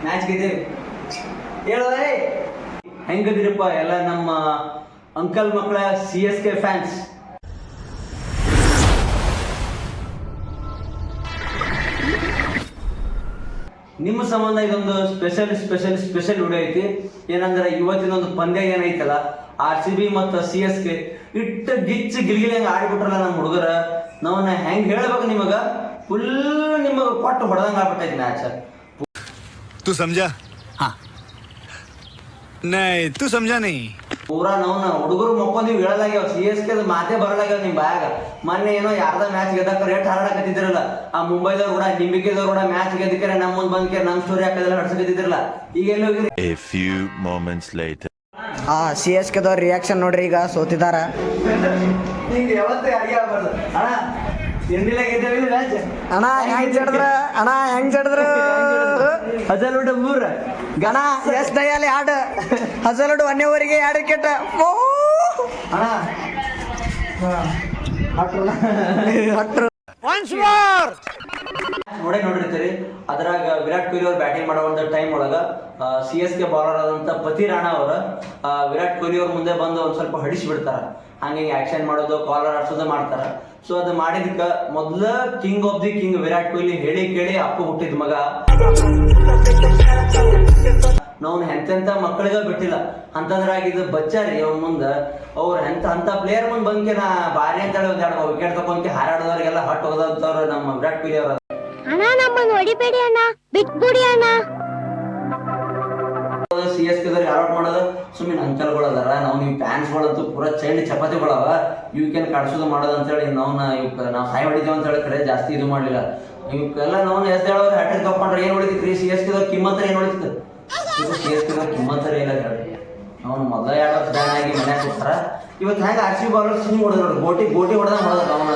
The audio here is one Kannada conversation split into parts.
ಮ್ಯಾಚ್ ಗೆದ್ದೀವಿ ಹೇಳೋದೇ ಹೆಂಗದಿರಪ್ಪ ಎಲ್ಲ ನಮ್ಮ ಅಂಕಲ್ ಮಕ್ಕಳ CSK ಫ್ಯಾನ್ಸ್. ನಿಮ್ಮ ಸಂಬಂಧ ಇದೊಂದು ಸ್ಪೆಷಲ್ ವಿಡಿಯೋ ಐತಿ. ಏನಂದ್ರೆ ಇವತ್ತಿನೊಂದು ಪಂದ್ಯ ಏನೈತಲ್ಲ RCB ಮತ್ತು CSK ಇಟ್ಟು ಗಿಚ್ಚು ಗಿಲ್ಗಿಲಂಗೆ ಆಡಿಬಿಟ್ರಲ್ಲ ನಮ್ಮ ಹುಡುಗರ. ನಾವನ್ನ ಹೆಂಗ್ ಹೇಳ್ಬೇಕು ನಿಮಗ, ಫುಲ್ ನಿಮಗ ಕೊಟ್ಟು ಹೊಡೆದಂಗೆ ಆಗ್ಬಿಟ್ಟೈತಿ ಮ್ಯಾಚ್. तू समझा? हाँ नहीं तू समझा नहीं. ಪೂರಾ ನಾವು ಹುಡುಗರು ಮಕ್ಕೊಂದಿವಿ ಹೇಳಲಾಗ್ಯಾವ. CSK ಮಾತೇ ಬರಲಾಗ್ಯಾವ ನಿಮ್ ಬಾಯಾಗ. ಮೊನ್ನೆ ಏನೋ ಯಾರ್ದ ಮ್ಯಾಚ್ ಗೆದ್ದಕ್ಕ ರೇಟ್ ಹಾರಾಡಕತ್ತಿದ್ರಲ್ಲ, ಆ ಮುಂಬೈದವ್ರು ಕೂಡ ನಿಂಬಿಕೆದವ್ರು ಕೂಡ ಮ್ಯಾಚ್ ಗೆದ್ದಕ್ಕೆ ನಮ್ಮ ಮುಂದೆ ಬಂದ್ಕೆ ನಮ್ಮ ಸ್ಟೋರಿ ಹಾಕೋದೆಲ್ಲ ಹಡ್ಸಕತ್ತಿದ್ರಲ್ಲ. ಈಗ ಎಲ್ಲಿ ಹೋಗಿರಿ? A few moments later. CSK ದವ್ರ ರಿಯಾಕ್ಷನ್ ನೋಡ್ರಿ, ಈಗ ಸೋತಿದಾರ. ಹಿಂಗೆ ಯಾವತ್ತೇ ಅಡಿಗೆ ಆಗ್ಬಾರ್ದು ಅಣ್ಣ. ಎಂಡಿಲ್ಲ ಗೆದ್ದೇವಿಲ್ಲ ಮ್ಯಾಚ್ ಅಣ್ಣ ಹೆಂಗ್ ಜಡ್ದ್ರ ಹಜಲ್ವುಡ್ ಮೂರ ಗಣ ಎಸ್ ದಯಾಲಿ ಹಾಡು ಹಜಲ್ವುಡ್ 1 ಓವರಿಗೆ 2 ವಿಕೆಟ್. ಅಣ್ಣ ಹಟ್ರು ನೋಡಿರ್ತೀರಿ. ಅದ್ರಾಗ ವಿರಾಟ್ ಕೊಹ್ಲಿ ಅವ್ರು ಬ್ಯಾಟಿಂಗ್ ಮಾಡೋ ಒಂದು ಟೈಮ್ ಒಳಗ CSK ಬೌಲರ್ ಆದಂತ ಪತಿ ರಾಣಾ ಅವರ ವಿರಾಟ್ ಕೊಹ್ಲಿ ಅವ್ರ ಮುಂದೆ ಬಂದು ಒಂದ್ ಸ್ವಲ್ಪ ಹಡಿಸಿ ಬಿಡ್ತಾರ. ಹಂಗೆ ಆಕ್ಷನ್ ಮಾಡೋದು, ಕಾಲರ್ ಆಡ್ಸೋದು ಮಾಡ್ತಾರ. ಸೊ ಅದು ಮಾಡಿದಕ್ಕ ಮೊದ್ಲ king of the king Virat Kohli ಹೇಳಿ ಕೇಳಿ ಅಪ್ಪು ಹುಟ್ಟಿದ ಮಗ. ನಾವು ಎಂತೆಂತ ಮಕ್ಕಳಿಗ ಬಿಟ್ಟಿಲ್ಲ ಅಂತಂದ್ರಾಗಿದ್ದು ಬಚ್ಚಾರಿ ಅವ್ನ ಮುಂದ. ಅವ್ರ ಅಂತ ಪ್ಲೇಯರ್ ಮುಂದ್ ಬಂದ್ಕೆ ನಾ ಬಾರಿ ಅಂತ ಹೇಳಿ ಒಂದ್ ವಿಕೆಟ್ ತಗೊಂಡ್ಕೆ ಹಾರಾಡೋದವ್ರಿಗೆಲ್ಲ ಹಟ್ ಹೋಗದಂತವ್ರು ನಮ್ಮ ವಿರಾಟ್ ಕೊಹ್ಲಿ ಅವ್ರ. ಅಣ್ಣ ನಮ್ಮನ್ನ ಹೊಡಿಬೇಡಿ ಅಣ್ಣ, ಬಿಟ್ಬಿಡಿ ಅಣ್ಣ. CSK ದವ್ರಿಗೆ ಔಟ್ ಮಾಡೋದು ಸುಮ್ಮನೆ ಅಂಕಲ್ಗಳು ಅದಾರ. ನಾವು ನೀವು ಫ್ಯಾನ್ಸ್ಗಳಂತೂ ಪೂರಾ ಚೈಂಡ್ ಚಪಾತಿಗಳವ. ಇವಕ್ಕೇನು ಕಾಡ್ಸೋದು ಮಾಡೋದು ಅಂತೇಳಿ ನಾವು ಸಾಯಿ ಹೊಡಿತೀವಿ ಅಂತ ಹೇಳಿ ಕಡೆ ಜಾಸ್ತಿ ಇದು ಮಾಡ್ಲಿಲ್ಲ. ಇವಕ್ಕೆಲ್ಲ ನಾವು ಎಸ್ ಹೇಳೋರು ಹ್ಯಾಟ್ರಿಕ್ ತಗೊಂಡ್ರೆ ಏನ್ ಹೊಡಿತಿದ್ರಿ? CSK ದವ್ರ ಕಿಮ್ಮತ್ತರ ಏನ್ ಹೊಡಿತಿತ್ತು? CSK ದವ್ರ ಕಿಮ್ಮತ್ತರ ಇಲ್ಲ ಹೇಳಿ. ಅವ್ನು ಮೊದಲ 2 ವರ್ಷ ಬ್ಯಾನ್ ಆಗಿ ಮನ್ಯಾಗ ಕೊಡ್ತಾರ. ಇವತ್ತು ಹೆಂಗೆ RCB ಬೌಲರ್ಸ್ ಹಿಂಗೆ ಹೊಡೆದ್ರು ನೋಡಿ, ಗೋಟಿ ಹೊಡೆದಂಗೆ ಹೊಡೆದ್ರು. ಅವನ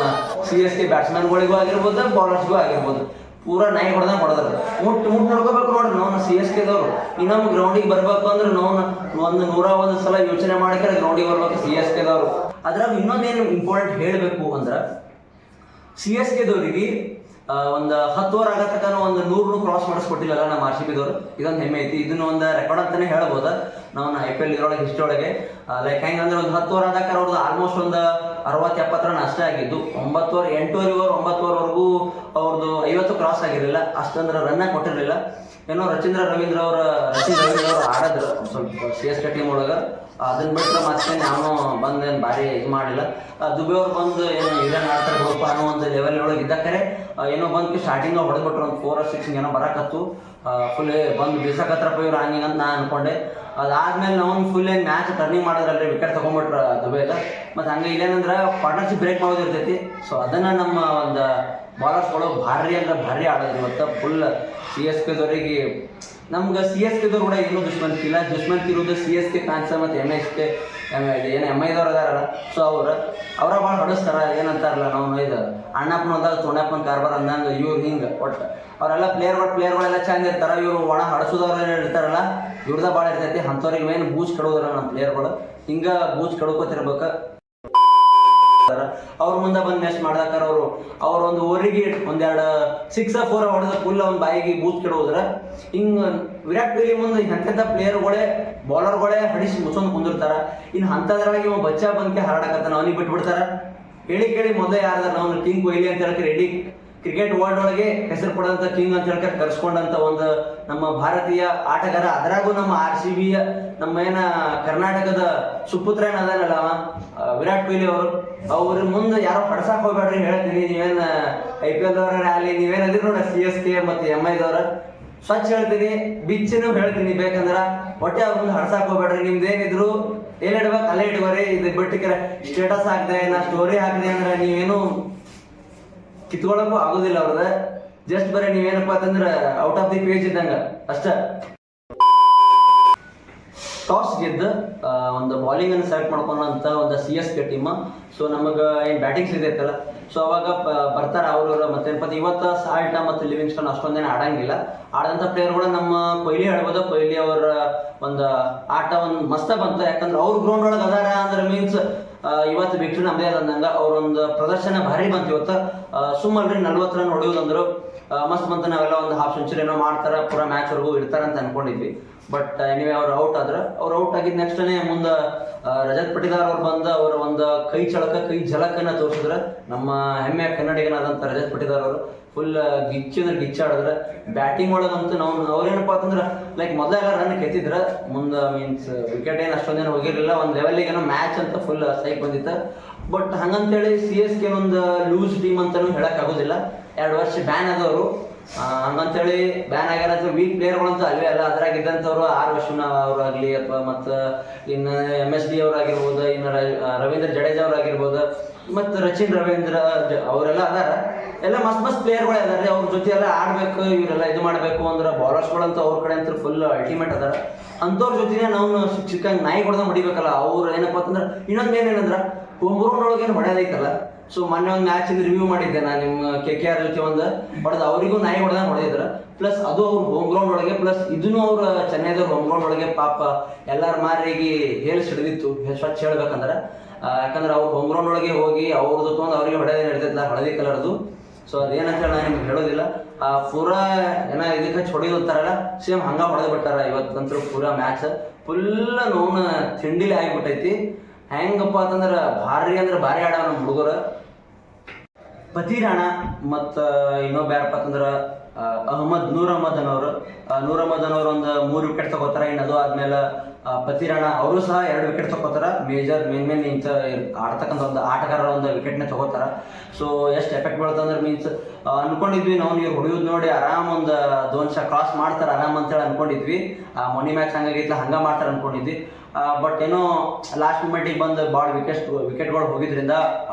CSK ಬ್ಯಾಟ್ಸ್ಮನ್ಗಳಿಗೂ ಆಗಿರ್ಬೋದು, ಬೌಲರ್ಸ್ಗೂ ಆಗಿರ್ಬೋದು, ಪೂರಾ ನಾಯಿ ಹೊಡೆದಂಗೆ ಹೊಡೆದ್ರು. ಮುಟ್ಟು ನೋಡ್ಕೋಬೇಕು ನೋಡ್ರಿ. ನಾವು CSK ದವ್ರು ಇನ್ನೊಮ್ಮೆ ಗ್ರೌಂಡಿಗೆ ಬರ್ಬೇಕು ಅಂದ್ರೆ ನಾವು ಒಂದು 101 ಸಲ ಯೋಚನೆ ಮಾಡಿದ್ರೆ ಗ್ರೌಂಡಿಗೆ ಬರ್ಬೇಕು CSK ದವ್ರು. ಅದ್ರಾಗ ಇನ್ನೊಂದೇನು ಇಂಪಾರ್ಟೆಂಟ್ ಹೇಳಬೇಕು ಅಂದ್ರೆ, CSK ದವ್ರಿಗೆ ಒಂದು 10 ಓವರ್ ಆಗತಕ್ಕ ಒಂದು 100 ಕ್ರಾಸ್ ಮಾಡಿಸ್ಕೊಟ್ಟಿಲ್ಲಲ್ಲ ನಮ್ಮ RCB ದವ್ರು. ಇದೊಂದು ಹೆಮ್ಮೆ ಐತಿ. ಇದನ್ನ ಒಂದು ರೆಕಾರ್ಡ್ ಅಂತಾನೆ ಹೇಳ್ಬೋದ ನಾವು IPL ಇದ್ರೊಳಗೆ ಹಿಸ್ಟ್ರಿ ಒಳಗೆ. ಲೈಕ್ ಹೆಂಗಂದ್ರೆ ಒಂದು 10 ಓವರ್ ಆದಾಗ ಅವ್ರದ್ದು ಆಲ್ಮೋಸ್ಟ್ ಒಂದು 60-70 ರನ್ ಅಷ್ಟೇ ಆಗಿದ್ದು. 9 ಓವರ್ 8 ಓವರ್ ವರೆಗೂ ಅವ್ರದ್ದು 50 ಕ್ರಾಸ್ ಆಗಿರಲಿಲ್ಲ. ಅಷ್ಟಂದ್ರೆ ರನ್ನ ಕೊಟ್ಟಿರಲಿಲ್ಲ. ಏನೋ ರವೀಂದ್ರ ರವೀಂದ್ರ ಅವರು ಆಡಿದ್ರು ಸ್ವಲ್ಪ CSK ಟೀಮ್ ಒಳಗೆ. ಅದನ್ನ ಬಿಟ್ಟರೆ ಮತ್ತೆ ನಾನು ಬಂದೇನು ಭಾರಿ ಇದು ಮಾಡಿಲ್ಲ. ದುಬೆ ಅವ್ರು ಬಂದು ಏನು ಇದೇನು ಆಡ್ತಾರೆ ಬಿಡಪ್ಪ ಅನ್ನೋ ಒಂದು ಲೆವೆಲ್ ಒಳಗೆ ಇದ್ದಕ್ಕರೆ ಏನೋ ಬಂದು ಸ್ಟಾರ್ಟಿಂಗ್ ಹೊಡೆದ್ಬಿಟ್ರು. ಒಂದು 4 or 6 ಏನೋ ಬರಕತ್ತು. ಫುಲ್ ಬಂದು ಬೀಸಕತ್ರಪ್ಪ ಇವ್ರು ಹಂಗೆ ಅಂತ ನಾನು ಅನ್ಕೊಂಡೆ. ಅದಾದ್ಮೇಲೆ ನಾವು ಫುಲ್ ಏನು ಮ್ಯಾಚ್ ಟರ್ನಿಂಗ್ ಮಾಡಿದ್ರಲ್ರಿ, ವಿಕೆಟ್ ತೊಗೊಂಡ್ಬಿಟ್ರು ದುಬೈದ. ಮತ್ತು ಹಂಗೆ ಇಲ್ಲೇನಂದ್ರೆ ಪಾರ್ಟ್ನರ್ಶಿಪ್ ಬ್ರೇಕ್ ಮಾಡೋದು ಇರ್ತೈತಿ. ಸೊ ಅದನ್ನು ನಮ್ಮ ಒಂದು ಬಾಲರ್ಸ್ಗಳು ಭಾರಿ ಅಂದ್ರೆ ಭಾರಿ ಆಡೋದು ಇವತ್ತು. ಫುಲ್ CSK ದವರಿಗೆ ನಮ್ಗೆ CSK ದವ್ರು ಕೂಡ ಏನೂ ದುಶ್ಮಂತಿಲ್ಲ. ದುಶ್ಮಂತಿರೋದು CSK ಫ್ಯಾನ್ಸ್ ಮತ್ತು MI ದವ್ರು ಅದಾರಲ್ಲ. ಸೊ ಅವರ ಭಾಳ ಹೊಡಿಸ್ತಾರ. ಏನಂತಾರಲ್ಲ ನಾವು ಇದು ಅಣ್ಣಪ್ಪನ ಅಂದಾಗ ತೊಂಡಪ್ಪನ ಕಾರ್ಬಾರ್ ಅಂದಂಗೆ ಇವ್ರು ಹಿಂಗೆ ಒಟ್ಟು ಅವರೆಲ್ಲ ಪ್ಲೇಯರ್ಗಳೆಲ್ಲ ಚಂದ ಇರ್ತಾರ. ಇವರು ಒಣ ಹಡಸೋದವ್ರು ಇರ್ತಾರಲ್ಲ, ಇವ್ರದ ಭಾಳ ಇರ್ತೈತಿ. ಅಂಥವ್ರಿಗೆ ಮೇನ್ ಬೂಚ್ ಕಡೋದಿಲ್ಲ ನಮ್ಮ ಪ್ಲೇಯರ್ಗಳು. ಹಿಂಗೆ ಬೂಚ್ ಕಡ್ಕೋತಿರ್ಬೇಕು. ಅವ್ರ ಮುಂದೆ ಬಂದು ಮ್ಯಾಚ್ ಮಾಡ್ದಾಕಾರ ಅವ್ರ ಒಂದು ಓವರಿಗೆ 1-2 6 4 ಹೊಡೆದ ಫುಲ್ ಅವ್ನ ಬಾಯಿಗೆ ಬೂತ್ ಕೆಡೋದ್ರ. ಹಿಂಗೆ ವಿರಾಟ್ ಕೊಹ್ಲಿ ಮುಂದೆ ಎಂತೆಂಥ ಪ್ಲೇಯರ್ಗಳೇ ಬೌಲರ್ಗಳೇ ಹಡಿಸಿ ಮುಚ್ಚೊಂದು ಕುಂದಿರ್ತಾರ. ಇನ್ನು ಅಂಥದ್ರಾಗಿ ಇವ ಬಚ್ಚಾ ಬಂದ್ಕೆ ಹಾರಾಡಕತ್ತಾನ, ಅವನಿಗೆ ಬಿಟ್ಬಿಡ್ತಾರ. ಹೇಳಿ ಕೇಳಿ ಮೊದಲೇ ಯಾರ್ದಾರ ನಾವು ಕಿಂಗ್ ಕೊಹ್ಲಿ ಅಂತ ಹೇಳಕ್ಕೆ ರೆಡಿ ಕ್ರಿಕೆಟ್ ವರ್ಲ್ಡ್ ಒಳಗೆ ಹೆಸರು ಪಡೆದಂಥ ಕಿಂಗ್ ಅಂತ ಹೇಳ್ಕೊಂಡು ಕರೆಸ್ಕೊಂಡಂತ ಒಂದು ನಮ್ಮ ಭಾರತೀಯ ಆಟಗಾರ. ಅದರಾಗೂ ನಮ್ಮ RCBಯ ನಮ್ಮ ಕರ್ನಾಟಕದ ಸುಪುತ್ರ ಏನದಾನಲ್ಲ ವಿರಾಟ್ ಕೊಹ್ಲಿ ಅವ್ರ ಮುಂದೆ ಯಾರೋ ಹೊಡ್ಸಾಕ್ ಹೋಗ್ಬೇಡ್ರಿ ಹೇಳ್ತೀನಿ. ನೀವೇನು IPL ದವ್ರ ಅಲ್ಲಿ ನೀವೇನದಿರಿ ನೋಡ CSK ಮತ್ತು MI ದವ್ರ ಸ್ವಚ್ಛ ಹೇಳ್ತೀನಿ, ಬಿಚ್ಚಿನೂ ಹೇಳ್ತೀನಿ. ಬೇಕಂದ್ರ ಒಟ್ಟೆ ಅವ್ರ ಮುಂದೆ ಹಡ್ಸಾಕ್ ಹೋಗ್ಬೇಡ್ರಿ. ನಿಮ್ದೇನಿದ್ರು ಎಲ್ಲಿ ಇಡ್ಬೇಕು ಅಲ್ಲೇ ಇಟ್ಕೋರಿ. ಇದು ಬಿಟ್ಟಿಕ್ಕೆ ಸ್ಟೇಟಸ್ ಹಾಕಿದೆ, ನಾ ಸ್ಟೋರಿ ಹಾಕಿದೆ ಅಂದ್ರೆ ನೀವೇನು ಕಿತ್ಕೊಳ್ಳೋಕ್ಕೂ ಆಗೋದಿಲ್ಲ ಅವ್ರದ. ಜಸ್ಟ್ ಬರೀ ನೀವೇನಪ್ಪ ಅಂತಂದ್ರೆ ಔಟ್ ಆಫ್ ದಿ ಪೇಜ್ ಇದ್ದಂಗ ಅಷ್ಟ. ಟಾಸ್ ಗೆದ್ದು ಒಂದು ಬೌಲಿಂಗ್ ಅನ್ನು ಸೆಲೆಕ್ಟ್ ಮಾಡ್ಕೊಂಡಂತ ಒಂದು CSK ಟೀಮ್. ಸೊ ನಮಗೆ ಏನು ಬ್ಯಾಟಿಂಗ್ ಸಿಗೈತಲ್ಲ, ಸೊ ಅವಾಗ ಬರ್ತಾರೆ ಅವರು. ಮತ್ತೇನಪ್ಪ ಇವತ್ತು ಸಾಲ್ಟ ಮತ್ತು ಲಿವಿಂಗ್ಸ್ಟನ್ ಅಷ್ಟೊಂದೇನು ಆಡಂಗಿಲ್ಲ. ಆಡಂಥ ಪ್ಲೇಯರ್ಗಳು ನಮ್ಮ ಕೊಹ್ಲಿ ಹೇಳ್ಬೋದು. ಕೊಹ್ಲಿ ಅವರ ಒಂದು ಆಟ ಒಂದು ಮಸ್ತ ಬಂತು. ಯಾಕಂದ್ರೆ ಅವ್ರ ಗ್ರೌಂಡ್ ಒಳಗೆ ಅದಾರ ಅಂದ್ರೆ ಮೀನ್ಸ್ ಇವತ್ತು ವಿಕ್ಟ್ರಿ ನಮ್ಮದೇ ಅದಂದಂಗ ಅವ್ರೊಂದು ಪ್ರದರ್ಶನ ಭಾರಿ ಬಂತು ಇವತ್ತು. ಸುಮ್ಮಲ್ರಿ 40 ರನ್ ಹೊಡೆಯೋದಂದ್ರು ಮಸ್ತ್ ಬಂತ ನಾವೆಲ್ಲ ಒಂದು ಹಾಫ್ ಸೆಂಚುರಿ ಏನೋ ಮಾಡ್ತಾರೆ, ಪೂರಾ ಮ್ಯಾಚ್ವರೆಗೂ ಇರ್ತಾರೆ ಅಂತ ಅನ್ಕೊಂಡಿದ್ವಿ. ಬಟ್ ಎನಿವೆ ಅವ್ರು ಔಟ್ ಆದ್ರೆ, ಅವ್ರು ಔಟ್ ಆಗಿದ ನೆಕ್ಸ್ಟ್ನೇ ಮುಂದೆ ರಜತ್ ಪಟಿದಾರ್ ಅವ್ರು ಬಂದ ಅವರ ಒಂದು ಕೈ ಝಲಕನ್ನ ತೋರಿಸಿದ್ರೆ. ನಮ್ಮ ಹೆಮ್ಮೆಯ ಕನ್ನಡಿಗನಾದಂಥ ರಜತ್ ಪಟಿದಾರ್ ಅವರು ಫುಲ್ ಗಿಚ್ಚಾಡಿದ್ರೆ. ಬ್ಯಾಟಿಂಗ್ ಒಳಗಂತೂ ನಾವು ಅವ್ರೇನಪ್ಪ ಅಂತಂದ್ರೆ ಲೈಕ್ ಮೊದಲೆಲ್ಲ ರನ್ ಕೆತ್ತಿದ್ರ, ಮುಂದೆ ಮೀನ್ಸ್ ವಿಕೆಟ್ ಏನು ಅಷ್ಟೊಂದೇನು ಹೋಗಿರಲಿಲ್ಲ, ಒಂದು ಲೆವೆಲ್ಗೇನೋ ಮ್ಯಾಚ್ ಅಂತ ಫುಲ್ ಸೈಕ್ ಬಂದಿತ್ತು. ಬಟ್ ಹಂಗಂತೇಳಿ CSK ಒಂದು ಲೂಸ್ ಟೀಮ್ ಅಂತಲೂ ಹೇಳೋಕ್ಕಾಗೋದಿಲ್ಲ. 2 ವರ್ಷ ಬ್ಯಾನ್ ಆದವರು, ಹಂಗಂತೇಳಿ ಬ್ಯಾನ್ ಆಗ್ಯಾರ ಅಥವಾ ವೀಕ್ ಪ್ಲೇಯರ್ಗಳಂತೂ ಅಲ್ವೇ ಅಲ್ಲ. ಅದ್ರಾಗಿದ್ದಂಥವ್ರು ಆರ್ ಅಶ್ವಿನ್ ಅವರಾಗಲಿ ಅಥವಾ ಮತ್ತು ಇನ್ನು MSD ಅವರಾಗಿರ್ಬೋದು, ಇನ್ನು ರವೀಂದ್ರ ಜಡೇಜಾ ಅವರಾಗಿರ್ಬೋದು, ಮತ್ತು ರಚಿನ್ ರವೀಂದ್ರ ಅವರೆಲ್ಲ ಅದಾರ. ಎಲ್ಲ ಮಸ್ತ್ ಪ್ಲೇಯರ್ಗಳೇ ಅದಾರೆ. ಅವ್ರ ಜೊತೆ ಎಲ್ಲ ಆಡಬೇಕು, ಇವರೆಲ್ಲ ಇದು ಮಾಡಬೇಕು ಅಂದ್ರೆ ಬಾಲರ್ಸ್ಗಳಂತೂ ಅವ್ರ ಕಡೆ ಅಂತ ಫುಲ್ ಅಲ್ಟಿಮೇಟ್ ಅದಾರ. ಅಂಥವ್ರ ಜೊತೆನೇ ನಾವು ಚಿಕ್ಕಂಗೆ ನಾಯಿ ಹೊಡೆದಂಗೆ ಹೊಡಿಬೇಕಲ್ಲ. ಅವ್ರು ಏನಪ್ಪ ಅಂತಂದ್ರೆ ಇನ್ನೊಂದು ಏನೇನಂದ್ರೆ ಹೋಮ್ ಗ್ರೌಂಡ್ ಒಳಗೇನು ಹೊಡೆಯೋದೈತಲ್ಲ. ಸೊ ಮೊನ್ನೆ ಒಂದು ಮ್ಯಾಚಿಂದ ರಿವ್ಯೂ ಮಾಡಿದ್ದೆ ನಾನು, ನಿಮ್ಮ KKR ಜೊತೆ ಒಂದು ಹೊಡೆದು ಅವರಿಗೂ ನಾಯಿ ಹೊಡೆದಂಗೆ ಹೊಡೆದಿದ್ರು. ಪ್ಲಸ್ ಅದು ಅವ್ರು ಹೋಮ್ ಗ್ರೌಂಡ್ ಒಳಗೆ, ಪ್ಲಸ್ ಇದನ್ನು ಅವ್ರ ಚೆನ್ನೈದವ್ರು ಹೋಮ್ ಗ್ರೌಂಡ್ ಒಳಗೆ ಪಾಪ ಎಲ್ಲರ ಮಾರಿಗೆ ಹೇಳಿ ಹಿಡಿದಿತ್ತು ಸ್ವಚ್ಛ ಹೇಳ್ಬೇಕಂದ್ರೆ. ಯಾಕಂದ್ರೆ ಅವ್ರು ಹೋಮ್ ಗ್ರೌಂಡ್ ಒಳಗೆ ಹೋಗಿ ಅವ್ರದ್ದು ತೊಗೊಂಡು ಅವರಿಗೆ ಹೊಡೆಯೋದೇ ನಡೆದಿಲ್ಲ, ಹಳದಿ ಕಲರ್ದು. ಸೊ ಅದೇನಂತ ಹೇಳಿ ನಾನು ನಿಮ್ಗೆ ಹೇಳೋದಿಲ್ಲ. ಪೂರಾ ಏನೋ ಇದಕ್ಕೆ ಹಚ್ಚಿ ಹೊಡೆಯೋತಾರಲ್ಲ, ಸೇಮ್ ಹಂಗೆ ಹೊಡೆದು ಬಿಟ್ಟಾರ. ಇವತ್ತಂತೂ ಪೂರಾ ಮ್ಯಾಚ್ ಫುಲ್ ನೋವು ತಿಂಡಿಲಿ ಆಗಿಬಿಟ್ಟೈತಿ. ಹೆಂಗಪ್ಪ ಅಂತಂದ್ರೆ ಭಾರಿ ಆಡ ನಮ್ಮ ಹುಡುಗರು. ಪತಿರಾಣ ಮತ್ತು ಇನ್ನೊಬ್ಬ ಯಾರಪ್ಪ ಅಂತಂದ್ರೆ ನೂರ್ ಅಹಮದ್ ಅನ್ನೋರು ಒಂದು 3 ವಿಕೆಟ್ ತಗೋತಾರ. ಇನ್ನು ಅದು ಆದ್ಮೇಲೆ ಪತಿರಾಣ ಅವರು ಸಹ 2 ವಿಕೆಟ್ ತಗೋತಾರ. ಮೇನ್ ಇಂಥ ಆಡ್ತಕ್ಕಂಥ ಒಂದು ಆಟಗಾರರ ಒಂದು ವಿಕೆಟ್ನೇ ತಗೋತಾರ. ಸೊ ಎಷ್ಟು ಎಫೆಕ್ಟ್ ಬೀಳ್ತಂದ್ರೆ ಮೀನ್ಸ್ ಅನ್ಕೊಂಡಿದ್ವಿ ನಾವು, ಇವ್ರು ಹೊಡೆಯೋದು ನೋಡಿ ಆರಾಮ್ ಒಂದು 2 ಶಾ ಕ್ರಾಸ್ ಮಾಡ್ತಾರೆ ಆರಾಮ್ ಅಂತೇಳಿ ಅನ್ಕೊಂಡಿದ್ವಿ. ಮೊನ್ನೆ ಮ್ಯಾಚ್ ಹಂಗಾಗಿತ್ತಲ್ಲ, ಹಂಗೆ ಮಾಡ್ತಾರೆ ಅನ್ಕೊಂಡಿದ್ವಿ. ಬಟ್ ಏನೋ ಲಾಸ್ಟ್ ಮೂಮೆಂಟಿಗೆ ಬಂದು ಭಾಳ ವಿಕೆಟ್ಗಳು ಹೋಗಿದ್ರಿಂದ,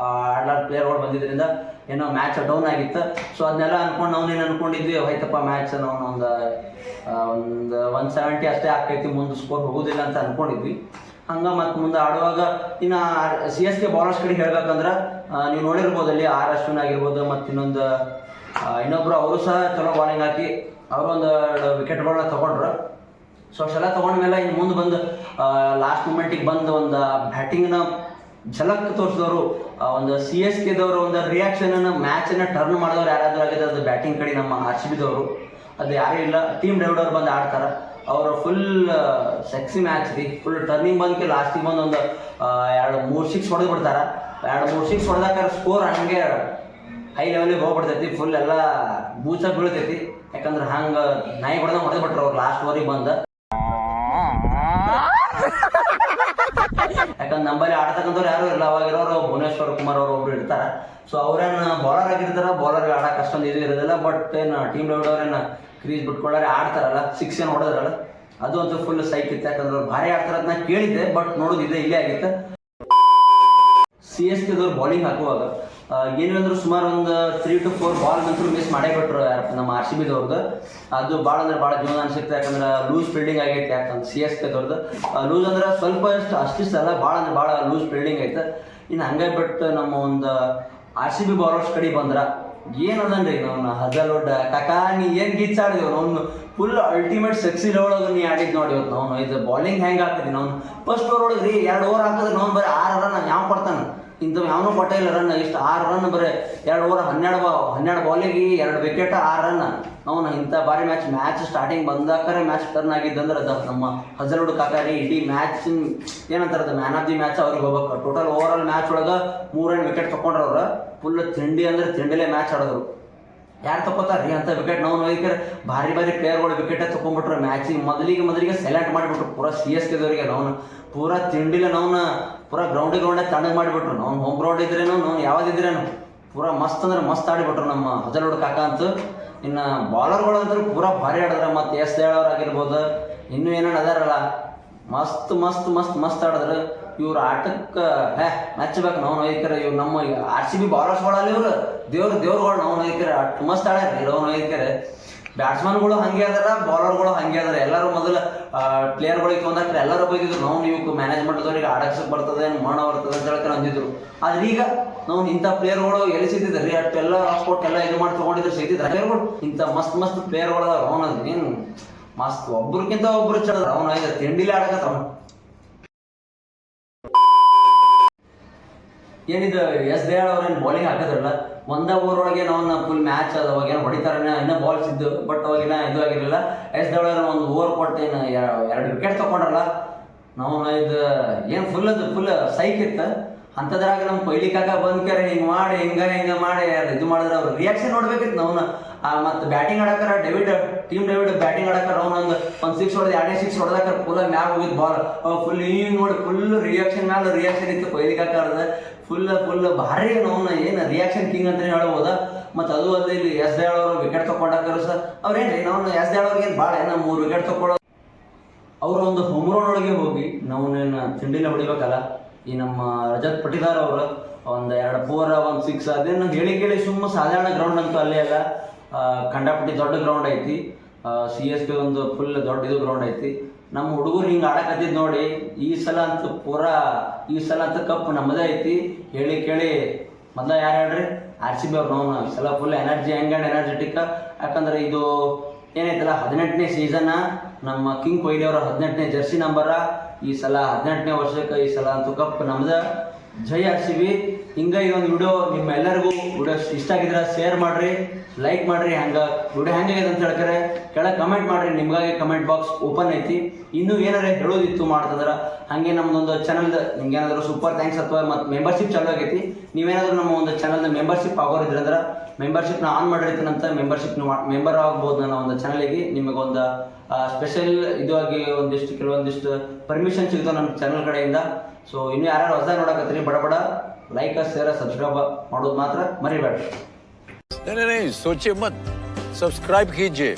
ಆಡ್ಲಾರ್ಡ್ ಪ್ಲೇಯರ್ಗಳು ಬಂದಿದ್ದರಿಂದ ಏನೋ ಮ್ಯಾಚ್ ಡೌನ್ ಆಗಿತ್ತು. ಸೊ ಅದನ್ನೆಲ್ಲ ಅನ್ಕೊಂಡು ನಾವೇನು ಅನ್ಕೊಂಡಿದ್ವಿ, ಹೋಯ್ತಪ್ಪ ಮ್ಯಾಚ್ ನಾವು ಒಂದು 170 ಅಷ್ಟೇ ಆಗ್ತೈತಿ, ಮುಂದೆ ಸ್ಕೋರ್ ಹೋಗೋದಿಲ್ಲ ಅಂತ ಅನ್ಕೊಂಡಿದ್ವಿ. ಹಂಗೆ ಮತ್ತು ಮುಂದೆ ಆಡುವಾಗ ಇನ್ನು CSK ಬಾಲರ್ಸ್ ಕಡೆ ಹೇಳ್ಬೇಕಂದ್ರೆ ನೀವು ನೋಡಿರ್ಬೋದು ಅಲ್ಲಿ ಆರ್ ಅಶ್ವಿನ್ ಆಗಿರ್ಬೋದು, ಮತ್ತು ಇನ್ನೊಬ್ರು ಅವರು ಸಹ ಚಲೋ ಬಾಲಿಂಗ್ ಹಾಕಿ ಅವರು ಒಂದು 2 ವಿಕೆಟ್ಗಳನ್ನ ತಗೊಂಡ್ರು. ಸೊ ಅಷ್ಟೆಲ್ಲ ತೊಗೊಂಡ್ಮೇಲೆ ಇನ್ನು ಮುಂದೆ ಬಂದು ಲಾಸ್ಟ್ ಮೂಮೆಂಟಿಗೆ ಬಂದು ಒಂದು ಬ್ಯಾಟಿಂಗ್ನ ಝಲಕ್ ತೋರಿಸಿದವರು, ಒಂದು CSKದವರು ಒಂದು ರಿಯಾಕ್ಷನನ್ನು ಮ್ಯಾಚನ್ನು ಟರ್ನ್ ಮಾಡಿದವ್ರು ಯಾರಾದರೂ ಆಗಿದೆ ಅದು ಬ್ಯಾಟಿಂಗ್ ಕಡೆ ನಮ್ಮ RCBದವರು. ಅದು ಯಾರೂ ಇಲ್ಲ, ಟೀಮ್ ಡೇವಿಡ್ ಅವ್ರು ಬಂದು ಆಡ್ತಾರೆ. ಅವರು ಫುಲ್ ಸೆಕ್ಸಿ ಮ್ಯಾಚ್ ರೀ. ಫುಲ್ ಟರ್ನಿಂಗ್ ಬಂದಕ್ಕೆ ಲಾಸ್ಟಿಗೆ ಬಂದು ಒಂದು 2-3 ಸಿಕ್ಸ್ ಹೊಡೆದು ಬಿಡ್ತಾರೆ. 2-3 ಸಿಕ್ಸ್ ಹೊಡೆದಾಕ ಸ್ಕೋರ್ ಹಂಗೆ ಹೈ ಲೆವೆಲಿಗೆ ಹೋಗ್ಬಿಡ್ತೈತಿ. ಫುಲ್ ಎಲ್ಲ ಬೂಚಾಗಿ ಬೀಳ್ತೈತಿ. ಯಾಕಂದ್ರೆ ಹಂಗೆ ನಾಯಿ ಹೊಡೆದಂಗೆ ಹೊಡೆದು ಬಿಟ್ರು ಅವ್ರು ಲಾಸ್ಟ್ ಓವರಿಗೆ ಬಂದು. ಯಾಕಂದ್ರೆ ನಂಬಲ್ಲಿ ಆಡ್ತಕ್ಕಂಥವ್ರು ಯಾರು ಇಲ್ಲ. ಅವಾಗಿರೋರು ಭುವನೇಶ್ವರ್ ಕುಮಾರ್ ಅವರು ಒಬ್ರು ಇರ್ತಾರೆ. ಸೊ ಅವ್ರೇನು ಬೌಲರ್ ಆಗಿರ್ತಾರೆ, ಬೌಲರ್ಗೆ ಆಡೋಕೆ ಅಷ್ಟೊಂದು ಇದು ಇರೋದಿಲ್ಲ. ಬಟ್ ಏನು ಟೀಮ್ ಡೇವಿಡ್ ಅವ್ರೇನು ಕ್ರೀಸ್ ಬಿಟ್ಕೊಳ್ಳೋರೆ ಆಡ್ತಾರಲ್ಲ, 6 ಏನು ಹೊಡೆದ್ರಲ್ಲ, ಅದು ಅಂತೂ ಫುಲ್ ಸೈಕ್ ಇತ್ತು. ಯಾಕಂದ್ರೆ ಅವ್ರು ಭಾರಿ ಆಡ್ತಾರೆ ಅಂತ ಕೇಳಿದ್ದೆ, ಬಟ್ ನೋಡೋದಿದೆ ಇಲ್ಲೇ ಆಗಿತ್ತು. CSKದವ್ರು ಬೌಲಿಂಗ್ ಹಾಕುವಾಗ ಏನಿಲ್ಲ ಸುಮಾರು ಒಂದು 3 to 4 ಬಾಲ್ ಅಂತೂ ಮಿಸ್ ಮಾಡೇ ಬಿಟ್ರು ನಮ್ಮ RCBದವ್ರದ್ದು. ಅದು ಭಾಳ ಜೀವನ ಅನ್ಸುತ್ತೆ. ಯಾಕಂದ್ರೆ ಲೂಸ್ ಫೀಲ್ಡಿಂಗ್ ಆಗೈತೆ. ಯಾಕಂದ್ರೆ CSKದವ್ರದ್ದು ಲೂಸ್ ಅಂದ್ರೆ ಸ್ವಲ್ಪ ಅಷ್ಟಿಷ್ಟಲ್ಲ, ಭಾಳ ಲೂಸ್ ಫೀಲ್ಡಿಂಗ್ ಐತೆ. ಇನ್ನು ಹಂಗೆ ಬಿಟ್ಟು ನಮ್ಮ ಒಂದು RCB ಬಾಲರ್ಸ್ ಕಡೆ ಬಂದ್ರೆ ಏನದನ್ರಿ ನಾವು ಹಜಲ್ವುಡ್ ಕಾಕಾ, ನೀ ಏನು ಗಿಚ್ಚಾಡಿದೆವು ನಾವು ಫುಲ್ ಅಲ್ಟಿಮೇಟ್ ಸೆಕ್ಸಿ ಲೆವೆಲ್ ನೀ ಆಡಿದ್ ನೋಡಿ. ಇವತ್ತು ನಾವು ಇದು ಬೌಲಿಂಗ್ ಹೆಂಗೆ ಹಾಕಿದ್ವಿ ನಾವು ಫಸ್ಟ್ ಓವರ್ ಒಳಗೆ ರೀ 2 ಓವರ್ ಹಾಕಿದ್ರೆ ನಾವು ಬರೀ 6 ರನ್ ಯಾವ ಕೊಡ್ತಾನೆ ಇಂಥವು ಯಾವನೂ ಕೊಟ್ಟೇ ಇಲ್ಲ ರನ್. ಇಷ್ಟು 6 ರನ್ ಬರೀ 2 ಓವರ್ 12 ಬಾಲಿಗೆ 2 ವಿಕೆಟ್ 6 ರನ್. ಅವನು ಇಂಥ ಬಾರಿ ಮ್ಯಾಚ್ ಸ್ಟಾರ್ಟಿಂಗ್ ಬಂದಾಕರೆ ಮ್ಯಾಚ್ ಟರ್ನ್ ಆಗಿದ್ದಂದ್ರೆ ಅದು ನಮ್ಮ ಹಜಲ್ವುಡ್ ಕಾಕಾರಿ ಇಡೀ ಮ್ಯಾಚ್ ಏನಂತಾರೆ ಅದು ಮ್ಯಾನ್ ಆಫ್ ದಿ ಮ್ಯಾಚ್ ಅವ್ರಿಗೆ ಹೋಗ್ಬೇಕು. ಟೋಟಲ್ ಓವರ್ ಆಲ್ ಮ್ಯಾಚ್ ಒಳಗೆ 3 ವಿಕೆಟ್ ತೊಗೊಂಡ್ರು ಅವ್ರು. ಫುಲ್ ತಿಂಡಿ ಅಂದ್ರೆ ತಿಂಡಿಲೇ ಮ್ಯಾಚ್ ಆಡೋರು. ಯಾರು ತಗೋತಾರೆ ರೀ ಅಂತ ವಿಕೆಟ್? ನಾವು ನೋಡಿದ್ರೆ ಭಾರಿ ಪ್ಲೇಯರ್ಗಳು ವಿಕೆಟೇ ತೊಗೊಂಡ್ಬಿಟ್ರು. ಮ್ಯಾಚಿಗೆ ಮೊದಲಿಗೆ ಸೆಲೆಕ್ಟ್ ಮಾಡಿಬಿಟ್ರು ಪೂರಾ CSKದವರಿಗೆ. ನಾವು ಪೂರಾ ತಿಂಡಿಲೆ ನಾವು ಪೂರಾ ಗ್ರೌಂಡೇ ತಣ್ಣಗೆ ಮಾಡಿಬಿಟ್ರು. ನಾವು ಹೋಮ್ ಗ್ರೌಂಡ್ ಇದ್ರೇನು ನಾವು ಯಾವುದಿದ್ರೇನು ಪೂರಾ ಮಸ್ತ್ ಅಂದ್ರೆ ಮಸ್ತ್ ಆಡಿಬಿಟ್ರು ನಮ್ಮ ಹಜಲ್ವುಡ್ ಕಾಕ ಅಂತೂ. ಇನ್ನು ಬಾಲರ್ಗಳು ಅಂದ್ರೆ ಪೂರಾ ಭಾರಿ ಆಡಿದ್ರೆ. ಮತ್ತು ಎಸ್ ದೇಳವ್ರು ಆಗಿರ್ಬೋದು, ಇನ್ನೂ ಏನೇನು ಅದಾರಲ್ಲ ಮಸ್ತ್ ಆಡಿದ್ರು. ಇವ್ರ ಆಟಕ್ಕೆ ಮೆಚ್ಚಬೇಕು ನಾವು ನೋಯ್ಕರ. ಇವ್ರು ನಮ್ಮ RCB ಬಾಲರ್ಸ್ಗಳಲ್ಲಿ ಇವ್ರು ದೇವ್ರುಗಳು ನಾವು ನೋಯ್ಕರ. ಅಷ್ಟು ಮಸ್ತ್ ಆಡ್ಯಾರ ಇರೋ ನೋಯ್ಕರೆ. ಬ್ಯಾಟ್ಸ್ಮನ್ಗಳು ಹಂಗೆ ಅದಾರ, ಬೌಲರ್ಗಳು ಹಂಗೆ ಅದಾರ. ಎಲ್ಲರೂ ಮೊದಲು ಪ್ಲೇಯರ್ಗಳಿಗೆ ತೊಂದಾಕ್ರೆ ಎಲ್ಲರೂ ಬೈದಿದ್ರು. ನಾವು ನೀವು ಮ್ಯಾನೇಜ್ಮೆಂಟ್ದವ್ರಿಗೆ ಆಡಕ್ಕೆ ಬರ್ತದೆ, ಮಣ ಬರ್ತದೆ ಅಂತ ಹೇಳ್ತಾರೆ ಅಂದಿದ್ರು. ಆದ್ರೆ ಈಗ ನಾವು ಇಂಥ ಪ್ಲೇಯರ್ಗಳು ಎಲ್ಲಿ ಸಿಗ್ತಿದ್ರು ರೀ? ಅಷ್ಟೆಲ್ಲ ಸ್ಪೋರ್ಟ್ ಎಲ್ಲ ಇದು ಮಾಡಿ ತೊಗೊಂಡಿದ್ರು ಸಿಗ್ತಿದ್ರು ಪ್ಲೇಯರ್ಗಳು. ಇಂಥ ಮಸ್ತ್ ಪ್ಲೇಯರ್ಗಳು ಅದಾವ. ಅವನು ಏನು ಮಸ್ತ್ ಒಬ್ರಿಗಿಂತ ಒಬ್ರು ಚಡದ್ರ. ಅವನು ಈಗ ತಿಂಡಿಲಿ ಆಡಕತ್ತವ. ಏನಿದು ಎಸ್ ದಯಾಳ್ ಅವ್ರೇನು ಬೌಲಿಂಗ್ ಹಾಕಿದ್ರಲ್ಲ, ಒಂದೇ ಓವರ್ ಒಳಗೆ ನಾವು ಫುಲ್ ಮ್ಯಾಚ್ ಅದು ಅವಾಗೇನು ಹೊಡಿತಾರೇನೋ ಇನ್ನೂ ಬಾಲ್ಸ್ ಇದ್ದು, ಬಟ್ ಅವಾಗಿನ ಇದು ಆಗಿರಲಿಲ್ಲ. ಎಸ್ ದಯಾಳ್ ಅವರು ಒಂದು ಓವರ್ ಕೊಟ್ಟು ಏನು 2 ವಿಕೆಟ್ ತೊಗೊಂಡ್ರಲ್ಲ, ನಾವು ಇದು ಏನು ಫುಲ್ ಸೈಕ್ ಇತ್ತು. ಅಂಥದ್ರಾಗ ನಮ್ಮ ಕೊಹ್ಲಿ ಕಾಕ ಬಂದ್ಕ್ಯಾರ ಹಿಂಗೆ ಮಾಡಿ ಹಿಂಗೆ ಮಾಡಿ ಇದು ಮಾಡಿದ್ರೆ ಅವ್ರು ರಿಯಾಕ್ಷನ್ ನೋಡ್ಬೇಕಿತ್ತು ನಾವು. ಮತ್ತು ಬ್ಯಾಟಿಂಗ್ ಆಡಕ್ಕಾರ ಟೀಮ್ ಡೇವಿಡ್ ಬ್ಯಾಟಿಂಗ್ ಆಡಕ್ಕಾರ ಒಂದು 6 ಹೊಡೆದು 2ನೇ 6 ಹೊಡೆದಾಕ ಫುಲ್ ಮ್ಯಾಗ ಹೋಗಿದ್ದು ಬಾಲ್ ಫುಲ್ ಹಿಂಗೆ ನೋಡಿ ಫುಲ್ ರಿಯಾಕ್ಷನ್ ಇತ್ತು ಕೊಹ್ಲಿ ಕಾಕ ಅವ್ರದ್ದು. ಫುಲ್ ಭಾರಿ ನಾವು ಏನು ರಿಯಾಕ್ಷನ್ ಕಿಂಗ್ ಅಂತಲೇ ಹೇಳ್ಬೋದ. ಮತ್ತು ಅದು ಅಲ್ಲದೆ ಇಲ್ಲಿ ಎಸ್ ದಯಾಳ್ ಅವರು ವಿಕೆಟ್ ತೊಗೊಂಡಾಕರು ಸರ್ ಅವ್ರೇನ್ರಿ ನಾವು ಎಸ್ ದಯಾಳ್ ಅವ್ರಿಗೆ ಭಾಳ ಏನೋ 3 ವಿಕೆಟ್ ತೊಗೊಳ್ಳೋ ಅವರು ಒಂದು ಹೋಮ್ ರೌಂಡ್ ಒಳಗೆ ಹೋಗಿ ನಾವೇನು ತಿಂಡಿನ ಹೊಡಿಬೇಕಲ್ಲ, ಈ ನಮ್ಮ ರಜತ್ ಪಟಿದಾರ್ ಅವರು ಒಂದು 2 4 1 6 ಅದೇನು ಹೇಳಿ ಸುಮ್ಮ ಸಾಧಾರಣ ಗ್ರೌಂಡ್ ಅಂತೂ ಅಲ್ಲೇ ಅಲ್ಲ, ಕಂಡಾಪಟ್ಟಿ ದೊಡ್ಡ ಗ್ರೌಂಡ್ ಐತಿ. CSK ಒಂದು ಫುಲ್ ದೊಡ್ಡ ಇದು ಗ್ರೌಂಡ್ ಐತಿ. ನಮ್ಮ ಹುಡುಗರು ಹಿಂಗೆ ಆಡಕತ್ತಿದ್ದು ನೋಡಿ ಈ ಸಲ ಅಂತೂ ಕಪ್ ನಮ್ಮದೇ ಐತಿ. ಹೇಳಿ ಕೇಳಿ ಮೊದಲ ಯಾರು ಹೇಳ್ರಿ RCB ಅವ್ರು. ನಾವು ಈ ಸಲ ಫುಲ್ ಎನರ್ಜೆಟಿಕ್. ಯಾಕಂದ್ರೆ ಇದು ಏನೈತಲ್ಲ 18ನೇ ಸೀಸನ್, ನಮ್ಮ ಕಿಂಗ್ ಕೊಹ್ಲಿ ಅವರ 18ನೇ ಜರ್ಸಿ ನಂಬರ. ಈ ಸಲ 18ನೇ ವರ್ಷಕ್ಕೆ ಈ ಸಲ ಅಂತೂ ಕಪ್ ನಮ್ದು. ಜೈ RCB. ಹಿಂಗೆ ಇದೊಂದು ವಿಡಿಯೋ ನಿಮ್ಮೆಲ್ಲರಿಗೂ ವಿಡಿಯೋ ಇಷ್ಟ ಆಗಿದ್ರೆ ಶೇರ್ ಮಾಡಿರಿ, ಲೈಕ್ ಮಾಡಿರಿ. ವಿಡಿಯೋ ಹೆಂಗಾಗಿದೆ ಅಂತ ಹೇಳ್ತಾರೆ ಕೆಳಗೆ ಕಮೆಂಟ್ ಮಾಡಿರಿ. ನಿಮಗಾಗಿ ಕಮೆಂಟ್ ಬಾಕ್ಸ್ ಓಪನ್ ಐತಿ. ಇನ್ನೂ ಏನಾರು ಹೇಳೋದಿತ್ತು ಮಾಡ್ತಂದ್ರೆ ಹಾಗೆ ನಮ್ಮದೊಂದು ಚಾನಲ್ದು ನಿಮ್ಗೇನಾದರೂ ಸೂಪರ್ ಥ್ಯಾಂಕ್ಸ್ ಅಥವಾ ಮತ್ತು ಮೆಂಬರ್ಶಿಪ್ ಚಾಲೂ ಆಗೈತಿ. ನೀವೇನಾದರೂ ನಮ್ಮ ಒಂದು ಚಾನಲ್ದ ಮೆಂಬರ್ಶಿಪ್ ಆಗೋರಿದ್ರಂದ್ರೆ ಮೆಂಬರ್ಶಿಪ್ನ ಆನ್ ಮಾಡಿರ್ತೀನಂತ ಮೆಂಬರ್ ಆಗ್ಬೋದು ನನ್ನ ಒಂದು ಚಾನಲಿಗೆ. ನಿಮಗೊಂದು ಸ್ಪೆಷಲ್ ಇದು ಆಗಿ ಕೆಲವೊಂದಿಷ್ಟು ಪರ್ಮಿಷನ್ ಸಿಗ್ತಾವೆ ನಮ್ಮ ಚಾನಲ್ ಕಡೆಯಿಂದ. ಸೊ ಇನ್ನೂ ಯಾರು ಹೊಸ ನೋಡಕತ್ತೀರಿ ಬಡ ಲೈಕ್ ಶೇರ್ ಸಬ್ಸ್ಕ್ರೈಬ್ ಮಾಡೋದು ಮಾತ್ರ ಮರಿಬೇಡ್ರಿ. नहीं सोचिए मत, सब्सक्राइब कीजिए.